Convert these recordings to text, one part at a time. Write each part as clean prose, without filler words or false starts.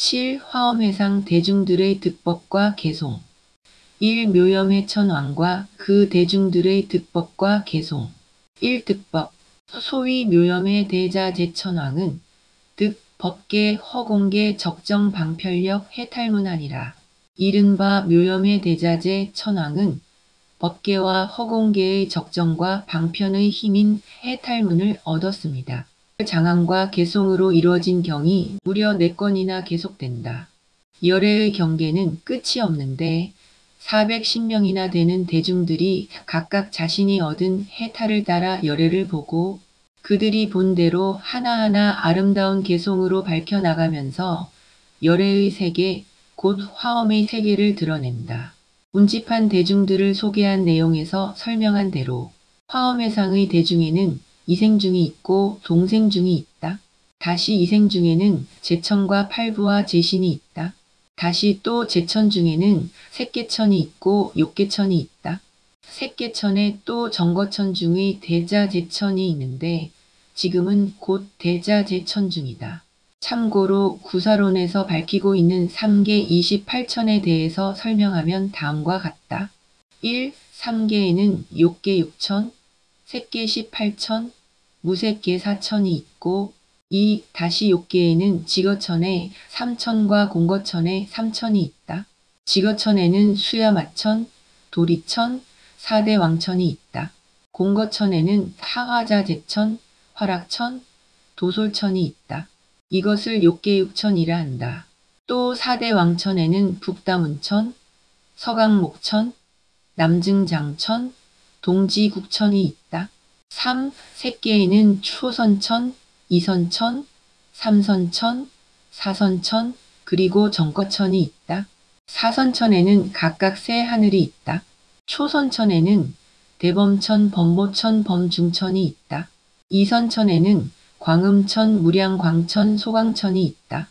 7. 화엄회상 대중들의 득법과 개송. 1. 묘염의 천왕과 그 대중들의 득법과 개송. 1. 득법. 소위 묘염의 대자 제천왕은 득, 법계, 허공계, 적정 방편력 해탈문하니라. 이른바 묘염의 대자재 천왕은 법계와 허공계의 적정과 방편의 힘인 해탈문을 얻었습니다. 장항과 개송으로 이루어진 경이 무려 4건이나 계속된다. 열애의 경계는 끝이 없는데 410명이나 되는 대중들이 각각 자신이 얻은 해탈을 따라 열애를 보고 그들이 본 대로 하나하나 아름다운 개송으로 밝혀나가면서 열애의 세계, 곧 화엄의 세계를 드러낸다. 운집한 대중들을 소개한 내용에서 설명한 대로 화엄회상의 대중에는 이생중이 있고 동생중이 있다. 다시 이생중에는 제천과 팔부와 제신이 있다. 다시 또 제천 중에는 색계천이 있고 욕계천이 있다. 색계천에 또 정거천 중의 대자제천이 있는데 지금은 곧 대자제천 중이다. 참고로 구사론에서 밝히고 있는 3계 28천에 대해서 설명하면 다음과 같다. 1. 3계에는 욕계 6천, 색계 18천, 무색계 4천이 있고 2. 다시 욕계에는 지거천에 3천과 공거천에 3천이 있다. 지거천에는 수야마천, 도리천, 4대 왕천이 있다. 공거천에는 하화자제천, 화락천, 도솔천이 있다. 이것을 욕계육천이라 한다. 또 4대 왕천에는 북다문천, 서강목천, 남증장천, 동지국천이 있다. 3. 색계에는 초선천, 이선천, 삼선천, 사선천, 그리고 정거천이 있다. 사선천에는 각각 세 하늘이 있다. 초선천에는 대범천, 범모천, 범중천이 있다. 이선천에는 광음천, 무량광천, 소광천이 있다.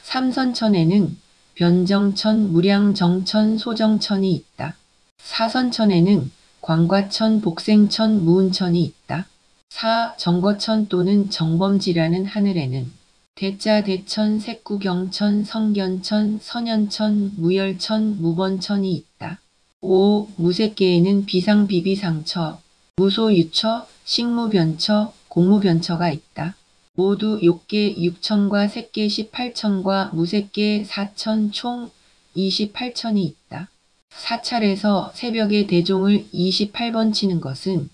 삼선천에는 변정천, 무량정천, 소정천이 있다. 사선천에는 광과천, 복생천, 무운천이 있다. 4. 정거천 또는 정범지라는 하늘에는 대자, 대천, 색구경천, 성견천, 선현천, 무열천, 무번천이 있다. 5. 무색계에는 비상비비상처, 무소유처, 식무변처, 공무변처가 있다. 모두 욕계 6천과 색계 18천과 무색계 4천 총 28천이 있다. 사찰에서 새벽에 대종을 28번 치는 것은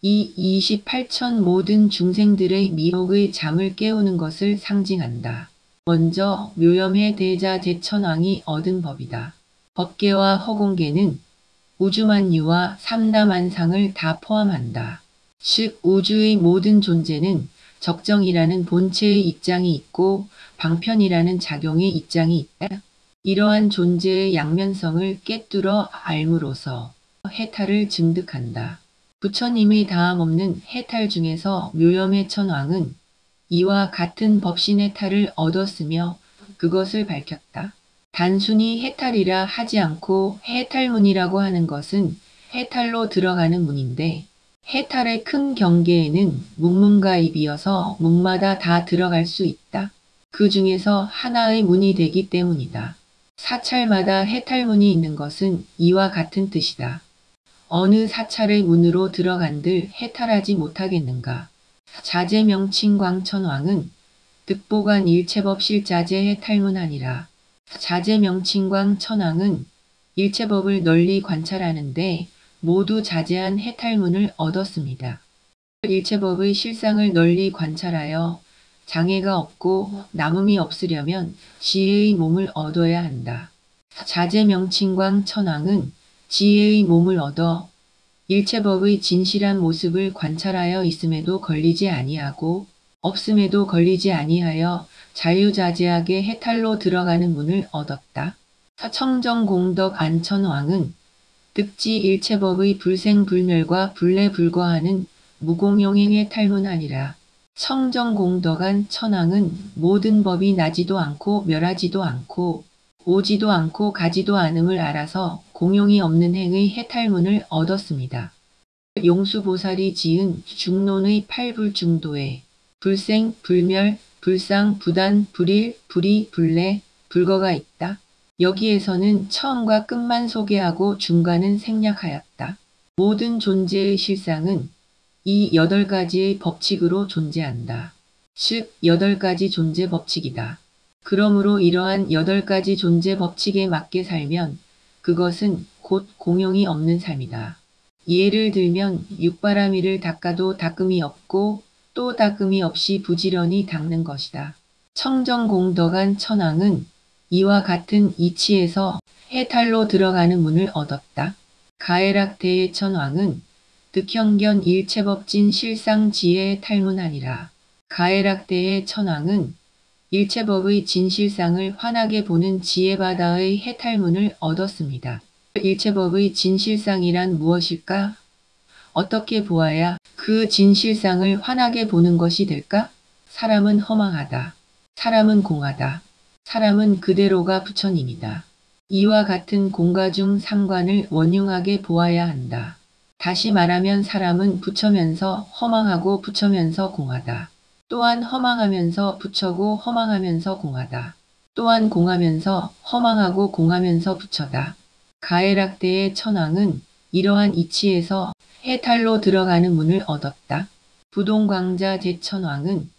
이 28천 모든 중생들의 미혹의 잠을 깨우는 것을 상징한다. 먼저 묘염의 대자 제천왕이 얻은 법이다. 법계와 허공계는 우주만유와 삼다만상을 다 포함한다. 즉 우주의 모든 존재는 적정이라는 본체의 입장이 있고 방편이라는 작용의 입장이 있다. 이러한 존재의 양면성을 깨뚫어 알므로써 해탈을 증득한다. 부처님의 다함없는 해탈 중에서 묘염의 천왕은 이와 같은 법신 해탈을 얻었으며 그것을 밝혔다. 단순히 해탈이라 하지 않고 해탈문이라고 하는 것은 해탈로 들어가는 문인데 해탈의 큰 경계에는 문문가입이어서 문마다 다 들어갈 수 있다. 그 중에서 하나의 문이 되기 때문이다. 사찰마다 해탈문이 있는 것은 이와 같은 뜻이다. 어느 사찰의 문으로 들어간들 해탈하지 못하겠는가. 자제명칭광천왕은 득보관 일체법 실자재 해탈문하니라. 자제명칭광 천왕은 일체법을 널리 관찰하는데 모두 자제한 해탈문을 얻었습니다. 일체법의 실상을 널리 관찰하여 장애가 없고 남음이 없으려면 지혜의 몸을 얻어야 한다. 자제명칭광 천왕은 지혜의 몸을 얻어 일체법의 진실한 모습을 관찰하여 있음에도 걸리지 아니하고 없음에도 걸리지 아니하여 자유자재하게 해탈로 들어가는 문을 얻었다. 청정공덕 안천왕은 득지 일체법의 불생불멸과 불례불거하는 무공용행 해탈문하니라. 청정공덕한 천왕은 모든 법이 나지도 않고 멸하지도 않고 오지도 않고 가지도 않음을 알아서 공용이 없는 행의 해탈문을 얻었습니다. 용수보살이 지은 중론의 8불중도에 불생, 불멸, 불상, 부단, 불일, 불이, 불례, 불거가 있다. 여기에서는 처음과 끝만 소개하고 중간은 생략하였다. 모든 존재의 실상은 이 8가지의 법칙으로 존재한다. 즉 8가지 존재 법칙이다. 그러므로 이러한 8가지 존재 법칙에 맞게 살면 그것은 곧 공용이 없는 삶이다. 예를 들면 육바라밀을 닦아도 닦음이 없고 또 닦음이 없이 부지런히 닦는 것이다. 청정공덕한 천왕은 이와 같은 이치에서 해탈로 들어가는 문을 얻었다. 가해락대의 천왕은 득형견 일체법진 실상지혜의 탈문하니라. 가해락대의 천왕은 일체법의 진실상을 환하게 보는 지혜바다의 해탈문을 얻었습니다. 일체법의 진실상이란 무엇일까? 어떻게 보아야 그 진실상을 환하게 보는 것이 될까? 사람은 허망하다. 사람은 공하다. 사람은 그대로가 부처님이다. 이와 같은 공과 중 상관을 원흉하게 보아야 한다. 다시 말하면 사람은 부처면서 허망하고 부처면서 공하다. 또한 허망하면서 부처고 허망하면서 공하다. 또한 공하면서 허망하고 공하면서 부처다. 가해락대의 천왕은 이러한 이치에서 해탈로 들어가는 문을 얻었다. 부동광자 제천왕은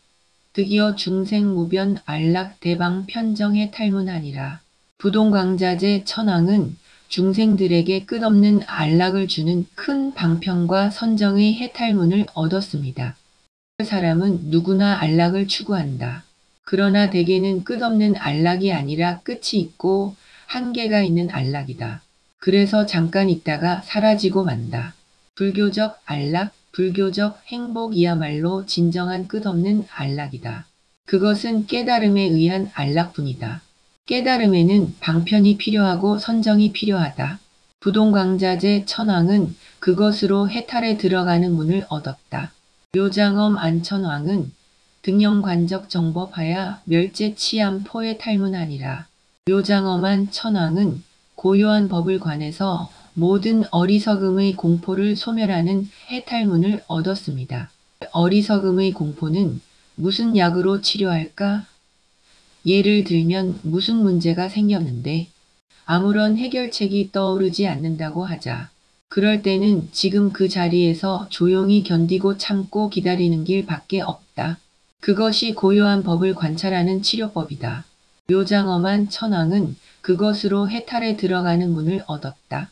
득이어 중생무변 안락대방 편정의 탈문하니라. 부동광자제 천왕은 중생들에게 끝없는 안락을 주는 큰 방편과 선정의 해탈문을 얻었습니다. 사람은 누구나 안락을 추구한다. 그러나 대개는 끝없는 안락이 아니라 끝이 있고 한계가 있는 안락이다. 그래서 잠깐 있다가 사라지고 만다. 불교적 안락, 불교적 행복이야말로 진정한 끝없는 안락이다. 그것은 깨달음에 의한 안락뿐이다. 깨달음에는 방편이 필요하고 선정이 필요하다. 부동광자제 천왕은 그것으로 해탈에 들어가는 문을 얻었다. 묘장엄 안천왕은 등영관적 정법하야 멸제치암포의 탈문하니라. 묘장엄한 천왕은 고요한 법을 관해서 모든 어리석음의 공포를 소멸하는 해탈문을 얻었습니다. 어리석음의 공포는 무슨 약으로 치료할까? 예를 들면 무슨 문제가 생겼는데 아무런 해결책이 떠오르지 않는다고 하자. 그럴 때는 지금 그 자리에서 조용히 견디고 참고 기다리는 길 밖에 없다. 그것이 고요한 법을 관찰하는 치료법이다. 묘장엄한 천왕은 그것으로 해탈에 들어가는 문을 얻었다.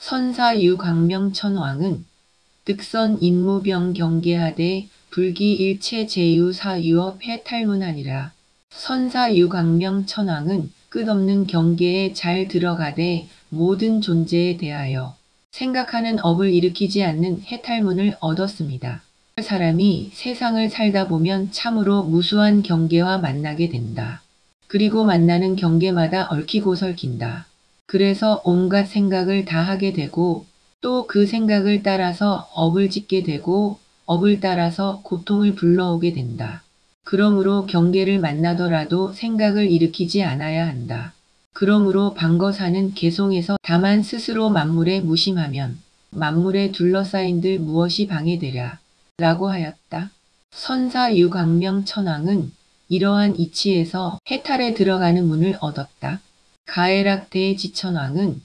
선사유광명천왕은 득선 인무병 경계하되 불기일체 제유사유업 해탈문하니라. 선사유광명천왕은 끝없는 경계에 잘 들어가되 모든 존재에 대하여 생각하는 업을 일으키지 않는 해탈문을 얻었습니다. 사람이 세상을 살다 보면 참으로 무수한 경계와 만나게 된다. 그리고 만나는 경계마다 얽히고 설킨다. 그래서 온갖 생각을 다 하게 되고 또 그 생각을 따라서 업을 짓게 되고 업을 따라서 고통을 불러오게 된다. 그러므로 경계를 만나더라도 생각을 일으키지 않아야 한다. 그러므로 방거사는 개송에서 다만 스스로 만물에 무심하면 만물에 둘러싸인들 무엇이 방해되랴 라고 하였다. 선사유광명 천왕은 이러한 이치에서 해탈에 들어가는 문을 얻었다. 가해락 대지천왕은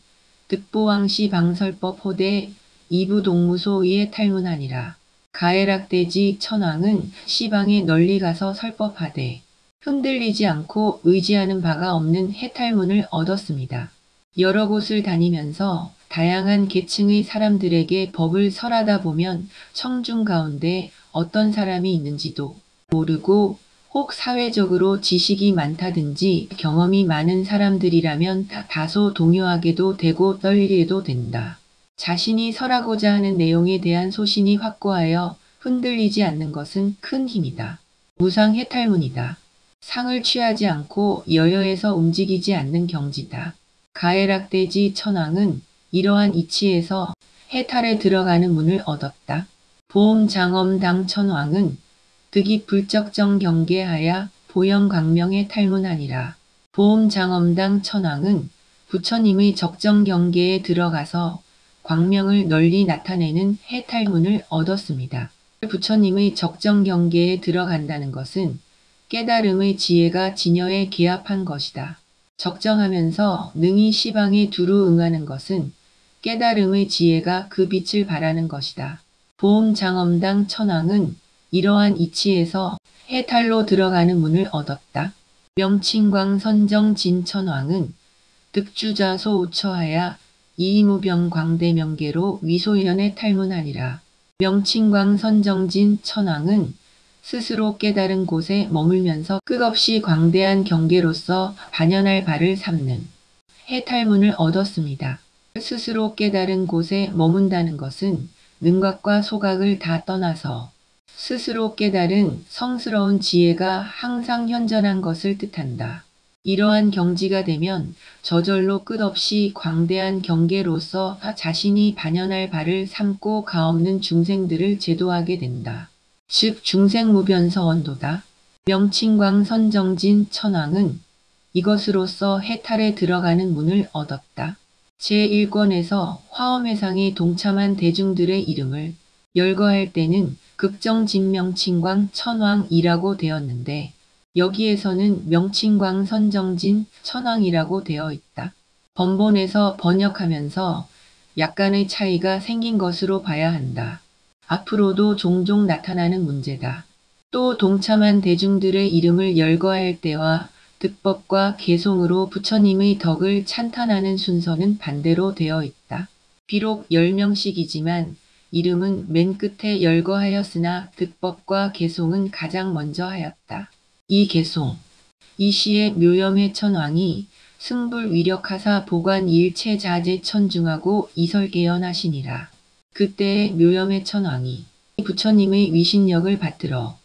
득보왕시 방설법 호대 이부동무소의 탈문하니라. 가해락 대지 천왕은 시방에 널리 가서 설법하되 흔들리지 않고 의지하는 바가 없는 해탈문을 얻었습니다. 여러 곳을 다니면서 다양한 계층의 사람들에게 법을 설하다 보면 청중 가운데 어떤 사람이 있는지도 모르고 혹 사회적으로 지식이 많다든지 경험이 많은 사람들이라면 다소 동요하게도 되고 떨리게도 된다. 자신이 설하고자 하는 내용에 대한 소신이 확고하여 흔들리지 않는 것은 큰 힘이다. 무상해탈문이다. 상을 취하지 않고 여여해서 움직이지 않는 경지다. 가해락대지 천왕은 이러한 이치에서 해탈에 들어가는 문을 얻었다. 보험장엄당 천왕은 득이 불적정 경계하야 보영광명의 탈문하니라. 보험장엄당 천왕은 부처님의 적정 경계에 들어가서 광명을 널리 나타내는 해탈문을 얻었습니다. 부처님의 적정 경계에 들어간다는 것은 깨달음의 지혜가 진여에 개합한 것이다. 적정하면서 능히 시방에 두루 응하는 것은 깨달음의 지혜가 그 빛을 발하는 것이다. 보험장엄당 천왕은 이러한 이치에서 해탈로 들어가는 문을 얻었다. 명칭광 선정 진천왕은 득주자소 우처하야 이무병 광대명계로 위소연에 탈문하니라. 명칭광 선정진 천왕은 스스로 깨달은 곳에 머물면서 끝없이 광대한 경계로서 반연할 바를 삼는 해탈문을 얻었습니다. 스스로 깨달은 곳에 머문다는 것은 능각과 소각을 다 떠나서 스스로 깨달은 성스러운 지혜가 항상 현존한 것을 뜻한다. 이러한 경지가 되면 저절로 끝없이 광대한 경계로서 자신이 반연할 바를 삼고 가없는 중생들을 제도하게 된다. 즉 중생무변서원도다. 명칭광 선정진 천왕은 이것으로서 해탈에 들어가는 문을 얻었다. 제1권에서 화엄회상에 동참한 대중들의 이름을 열거할 때는 극정진명칭광 천왕이라고 되었는데 여기에서는 명칭광 선정진 천왕이라고 되어 있다. 번본에서 번역하면서 약간의 차이가 생긴 것으로 봐야 한다. 앞으로도 종종 나타나는 문제다. 또 동참한 대중들의 이름을 열거할 때와 득법과 개송으로 부처님의 덕을 찬탄하는 순서는 반대로 되어 있다. 비록 10명씩이지만 이름은 맨 끝에 열거하였으나 득법과 개송은 가장 먼저 하였다. 이 개송. 이 시에 묘염회 천왕이 승불위력하사 보관 일체자재 천중하고 이설개연하시니라. 그때의 묘염회 천왕이 부처님의 위신력을 받들어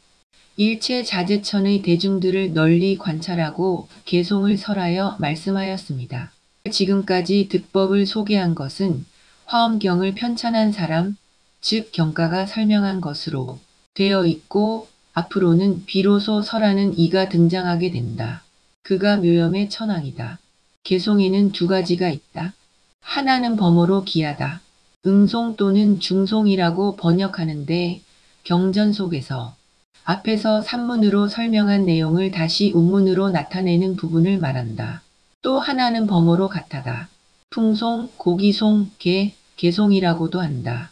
일체자재천의 대중들을 널리 관찰하고 개송을 설하여 말씀하였습니다. 지금까지 득법을 소개한 것은 화엄경을 편찬한 사람, 즉 경가가 설명한 것으로 되어 있고 앞으로는 비로소 설하는 이가 등장하게 된다. 그가 묘염의 천왕이다. 개송에는 두 가지가 있다. 하나는 범어로 기하다. 응송 또는 중송이라고 번역하는데 경전 속에서 앞에서 산문으로 설명한 내용을 다시 운문으로 나타내는 부분을 말한다. 또 하나는 범어로 같하다. 풍송, 고기송, 개송이라고도 한다.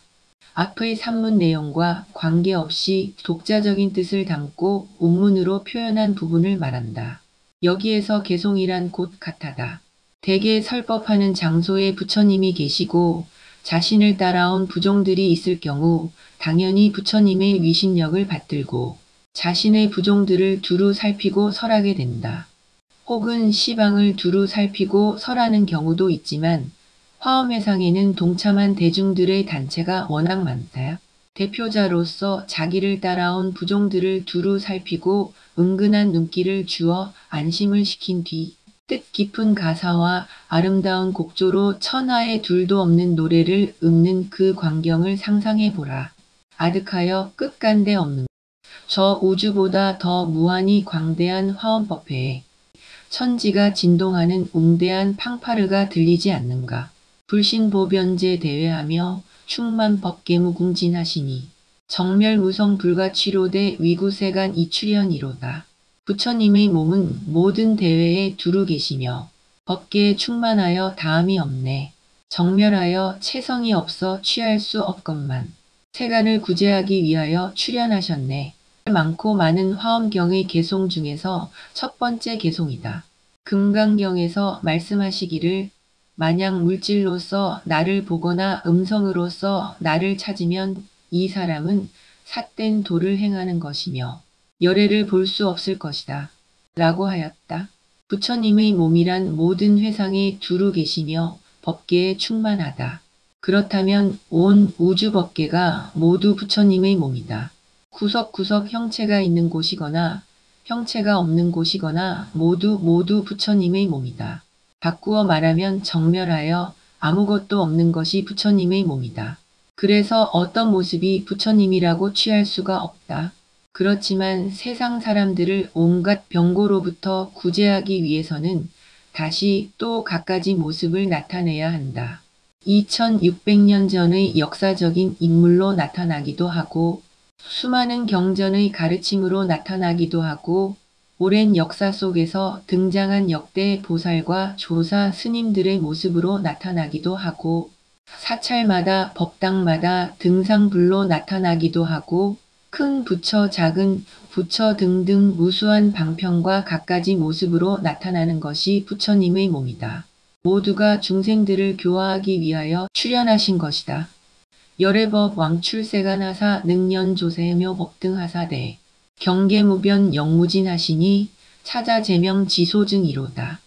앞의 산문 내용과 관계없이 독자적인 뜻을 담고 운문으로 표현한 부분을 말한다. 여기에서 개송이란 곧 같하다. 대개 설법하는 장소에 부처님이 계시고 자신을 따라온 부종들이 있을 경우 당연히 부처님의 위신력을 받들고 자신의 부종들을 두루 살피고 설하게 된다. 혹은 시방을 두루 살피고 설하는 경우도 있지만 화엄회상에는 동참한 대중들의 단체가 워낙 많다. 대표자로서 자기를 따라온 부종들을 두루 살피고 은근한 눈길을 주어 안심을 시킨 뒤 뜻깊은 가사와 아름다운 곡조로 천하에 둘도 없는 노래를 읊는 그 광경을 상상해보라. 아득하여 끝간데 없는 저 우주보다 더 무한히 광대한 화엄법회에 천지가 진동하는 웅대한 팡파르가 들리지 않는가. 불신보변제 대회하며 충만법계무궁진하시니 정멸무성 불가취로대 위구세간 이출현이로다. 부처님의 몸은 모든 대회에 두루 계시며 법계에 충만하여 다함이 없네. 정멸하여 체성이 없어 취할 수 없건만 세간을 구제하기 위하여 출현하셨네. 많고 많은 화엄경의 개송 중에서 첫 번째 개송이다. 금강경에서 말씀하시기를 만약 물질로서 나를 보거나 음성으로서 나를 찾으면 이 사람은 삿된 도를 행하는 것이며 열애를 볼 수 없을 것이다. 라고 하였다. 부처님의 몸이란 모든 회상에 두루 계시며 법계에 충만하다. 그렇다면 온 우주법계가 모두 부처님의 몸이다. 구석구석 형체가 있는 곳이거나 형체가 없는 곳이거나 모두 부처님의 몸이다. 바꾸어 말하면 정멸하여 아무것도 없는 것이 부처님의 몸이다. 그래서 어떤 모습이 부처님이라고 취할 수가 없다. 그렇지만 세상 사람들을 온갖 병고로부터 구제하기 위해서는 다시 또 갖가지 모습을 나타내야 한다. 2600년 전의 역사적인 인물로 나타나기도 하고 수많은 경전의 가르침으로 나타나기도 하고 오랜 역사 속에서 등장한 역대 보살과 조사 스님들의 모습으로 나타나기도 하고 사찰마다 법당마다 등상불로 나타나기도 하고 큰 부처 작은 부처 등등 무수한 방편과 갖가지 모습으로 나타나는 것이 부처님의 몸이다. 모두가 중생들을 교화하기 위하여 출현하신 것이다. 열애법 왕출세간하사 능연조세묘 법등하사대 경계무변 영무진하시니 차자제명 지소증이로다.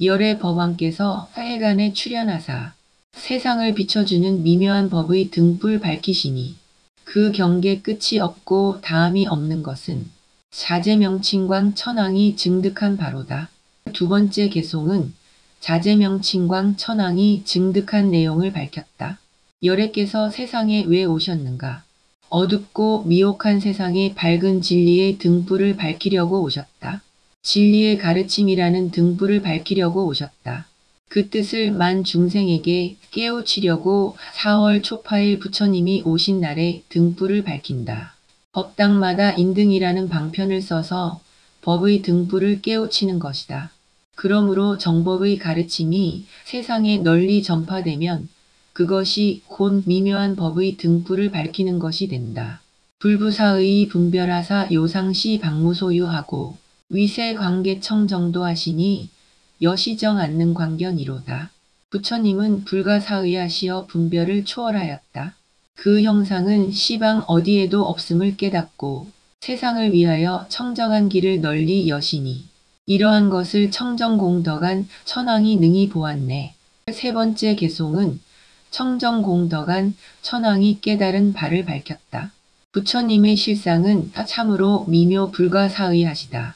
열애 법왕께서 하해간에 출현하사 세상을 비춰주는 미묘한 법의 등불 밝히시니 그 경계 끝이 없고 다함이 없는 것은 자제명칭광 천왕이 증득한 바로다. 두 번째 개송은 자제명칭광 천왕이 증득한 내용을 밝혔다. 열애께서 세상에 왜 오셨는가? 어둡고 미혹한 세상에 밝은 진리의 등불을 밝히려고 오셨다. 진리의 가르침이라는 등불을 밝히려고 오셨다. 그 뜻을 만 중생에게 깨우치려고 4월 초파일 부처님이 오신 날에 등불을 밝힌다. 법당마다 인등이라는 방편을 써서 법의 등불을 깨우치는 것이다. 그러므로 정법의 가르침이 세상에 널리 전파되면 그것이 곧 미묘한 법의 등불을 밝히는 것이 된다. 불부사의 분별하사 요상시 방무소유하고 위세관계청 정도하시니 여시정 않는 광견이로다. 부처님은 불가사의하시어 분별을 초월하였다. 그 형상은 시방 어디에도 없음을 깨닫고 세상을 위하여 청정한 길을 널리 여시니 이러한 것을 청정공덕한 천왕이 능히 보았네. 세 번째 개송은 청정공덕한 천왕이 깨달은 바를 밝혔다. 부처님의 실상은 참으로 미묘 불가사의하시다.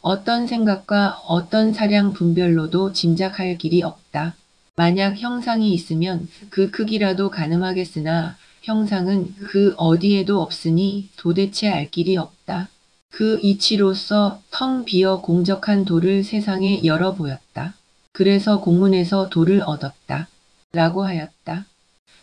어떤 생각과 어떤 사량 분별로도 짐작할 길이 없다. 만약 형상이 있으면 그 크기라도 가늠하겠으나 형상은 그 어디에도 없으니 도대체 알 길이 없다. 그 이치로서 텅 비어 공적한 도를 세상에 열어 보였다. 그래서 공문에서 도를 얻었다. 라고 하였다.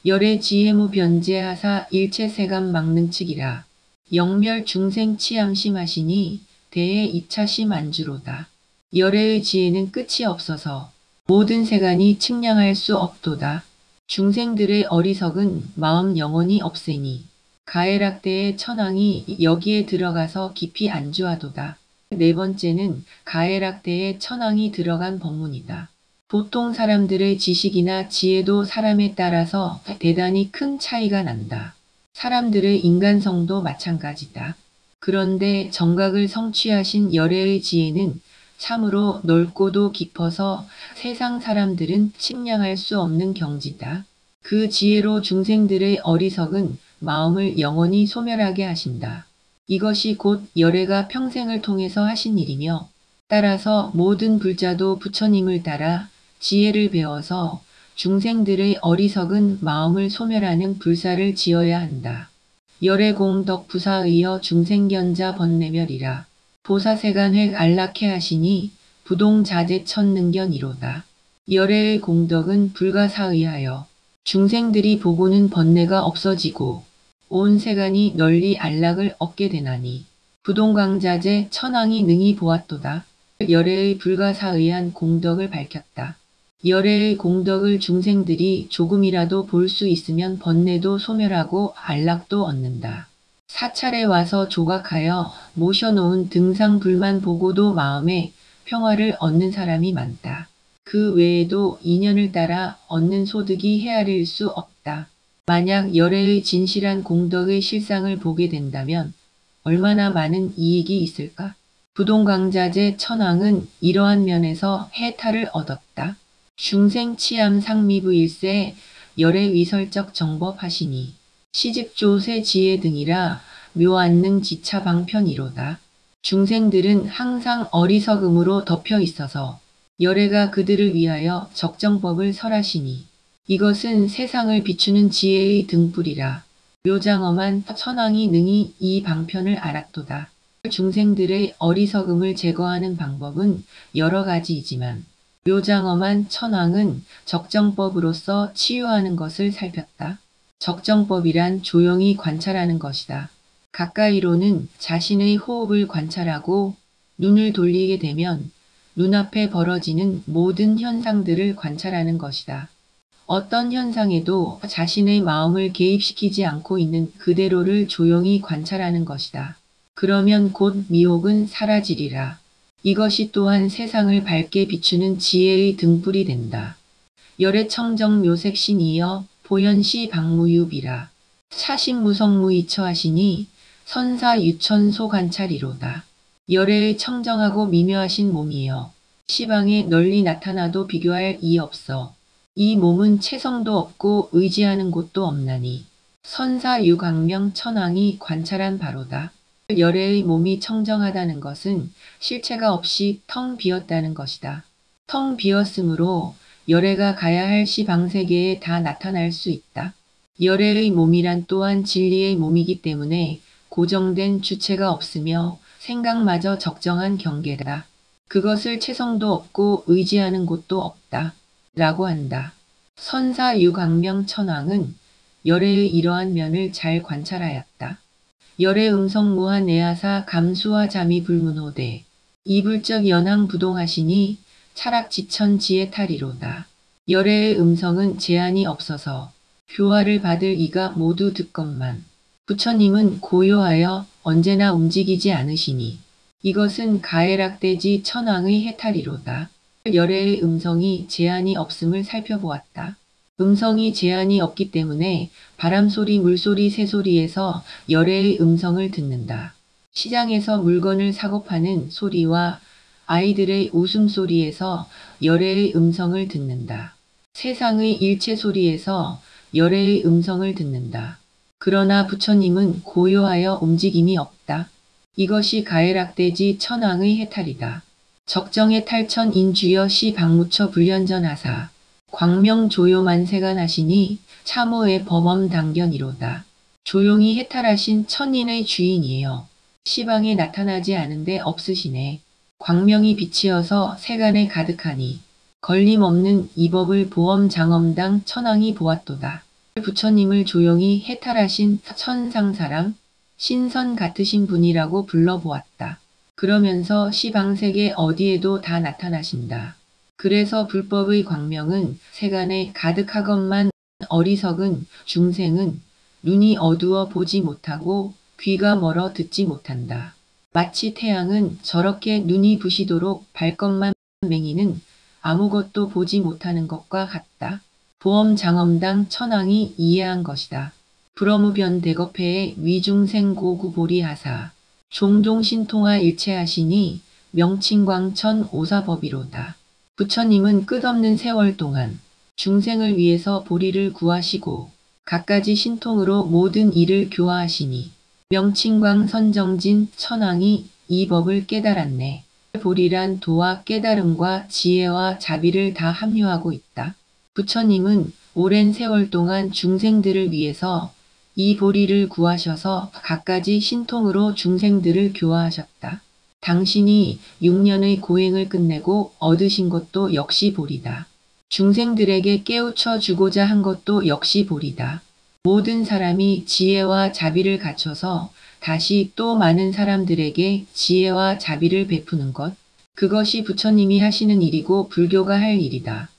열의 지혜무 변제하사 일체세간 망능측이라. 영멸 중생 치암심하시니 대의 이차심 안주로다. 열애의 지혜는 끝이 없어서 모든 세간이 측량할 수 없도다. 중생들의 어리석은 마음 영원히 없애니 가해락대의 천왕이 여기에 들어가서 깊이 안주하도다. 네 번째는 가해락대의 천왕이 들어간 법문이다. 보통 사람들의 지식이나 지혜도 사람에 따라서 대단히 큰 차이가 난다. 사람들의 인간성도 마찬가지다. 그런데 정각을 성취하신 열애의 지혜는 참으로 넓고도 깊어서 세상 사람들은 측량할 수 없는 경지다. 그 지혜로 중생들의 어리석은 마음을 영원히 소멸하게 하신다. 이것이 곧 열애가 평생을 통해서 하신 일이며 따라서 모든 불자도 부처님을 따라 지혜를 배워서 중생들의 어리석은 마음을 소멸하는 불사를 지어야 한다. 열애공덕 부사의여 중생견자 번내멸이라. 보사세간획 안락해 하시니 부동자재천능견이로다. 열애의 공덕은 불가사의하여 중생들이 보고는 번뇌가 없어지고 온 세간이 널리 안락을 얻게 되나니 부동강자재 천왕이 능히 보았도다. 열애의 불가사의한 공덕을 밝혔다. 열애의 공덕을 중생들이 조금이라도 볼 수 있으면 번뇌도 소멸하고 안락도 얻는다. 사찰에 와서 조각하여 모셔놓은 등상불만 보고도 마음에 평화를 얻는 사람이 많다. 그 외에도 인연을 따라 얻는 소득이 헤아릴 수 없다. 만약 열애의 진실한 공덕의 실상을 보게 된다면 얼마나 많은 이익이 있을까? 부동강자재 천왕은 이러한 면에서 해탈을 얻었다. 중생치암 상미부일세 열애위설적 정법하시니 시직조세 지혜 등이라 묘안능 지차방편이로다. 중생들은 항상 어리석음으로 덮여 있어서 열애가 그들을 위하여 적정법을 설하시니 이것은 세상을 비추는 지혜의 등불이라. 묘장엄한 천왕이 능히 이 방편을 알았도다. 중생들의 어리석음을 제거하는 방법은 여러 가지이지만 묘장엄한 천왕은 적정법으로서 치유하는 것을 살폈다. 적정법이란 조용히 관찰하는 것이다. 가까이로는 자신의 호흡을 관찰하고 눈을 돌리게 되면 눈앞에 벌어지는 모든 현상들을 관찰하는 것이다. 어떤 현상에도 자신의 마음을 개입시키지 않고 있는 그대로를 조용히 관찰하는 것이다. 그러면 곧 미혹은 사라지리라. 이것이 또한 세상을 밝게 비추는 지혜의 등불이 된다. 열애청정 묘색신이여 보현시 박무유비라. 차식무성무이처하시니 선사유천소관찰이로다. 열애의 청정하고 미묘하신 몸이여 시방에 널리 나타나도 비교할 이 없어. 이 몸은 체성도 없고 의지하는 곳도 없나니 선사유광명 천왕이 관찰한 바로다. 열애의 몸이 청정하다는 것은 실체가 없이 텅 비었다는 것이다. 텅 비었으므로 열애가 가야 할 시방세계에 다 나타날 수 있다. 열애의 몸이란 또한 진리의 몸이기 때문에 고정된 주체가 없으며 생각마저 적정한 경계다. 그것을 체성도 없고 의지하는 곳도 없다. 라고 한다. 선사유광명 천왕은 열애의 이러한 면을 잘 관찰하였다. 열애 음성무한 애하사 감수와 잠이 불문호대. 이불적 연항부동하시니 차락지천 지혜탈이로다. 열애의 음성은 제한이 없어서 교화를 받을 이가 모두 듣건만. 부처님은 고요하여 언제나 움직이지 않으시니 이것은 가해락대지 천왕의 해탈이로다. 열애의 음성이 제한이 없음을 살펴보았다. 음성이 제한이 없기 때문에 바람소리, 물소리, 새소리에서 열애의 음성을 듣는다. 시장에서 물건을 사고 파는 소리와 아이들의 웃음소리에서 열애의 음성을 듣는다. 세상의 일체 소리에서 열애의 음성을 듣는다. 그러나 부처님은 고요하여 움직임이 없다. 이것이 가해락대지 천왕의 해탈이다. 적정의 탈천 인주여 시 박무처 불련전하사 광명조요만세간하시니 참호의 범엄당견이로다. 조용히 해탈하신 천인의 주인이에요. 시방에 나타나지 않은데 없으시네. 광명이 빛이어서 세간에 가득하니 걸림없는 이 법을 보엄장엄당 천왕이 보았도다. 부처님을 조용히 해탈하신 천상사람, 신선 같으신 분이라고 불러보았다. 그러면서 시방세계 어디에도 다 나타나신다. 그래서 불법의 광명은 세간에 가득하건만 어리석은 중생은 눈이 어두워 보지 못하고 귀가 멀어 듣지 못한다. 마치 태양은 저렇게 눈이 부시도록 밝건만 맹이는 아무것도 보지 못하는 것과 같다. 보엄장엄당 천왕이 이해한 것이다. 불어무변 대거패의 위중생 고구보리하사 종종 신통하 일체하시니 명칭광천 오사법이로다. 부처님은 끝없는 세월 동안 중생을 위해서 보리를 구하시고 갖가지 신통으로 모든 일을 교화하시니 명칭광 선정진 천왕이 이 법을 깨달았네. 보리란 도와 깨달음과 지혜와 자비를 다 함유하고 있다. 부처님은 오랜 세월 동안 중생들을 위해서 이 보리를 구하셔서 갖가지 신통으로 중생들을 교화하셨다. 당신이 6년의 고행을 끝내고 얻으신 것도 역시 보리다. 중생들에게 깨우쳐 주고자 한 것도 역시 보리다. 모든 사람이 지혜와 자비를 갖춰서 다시 또 많은 사람들에게 지혜와 자비를 베푸는 것, 그것이 부처님이 하시는 일이고 불교가 할 일이다.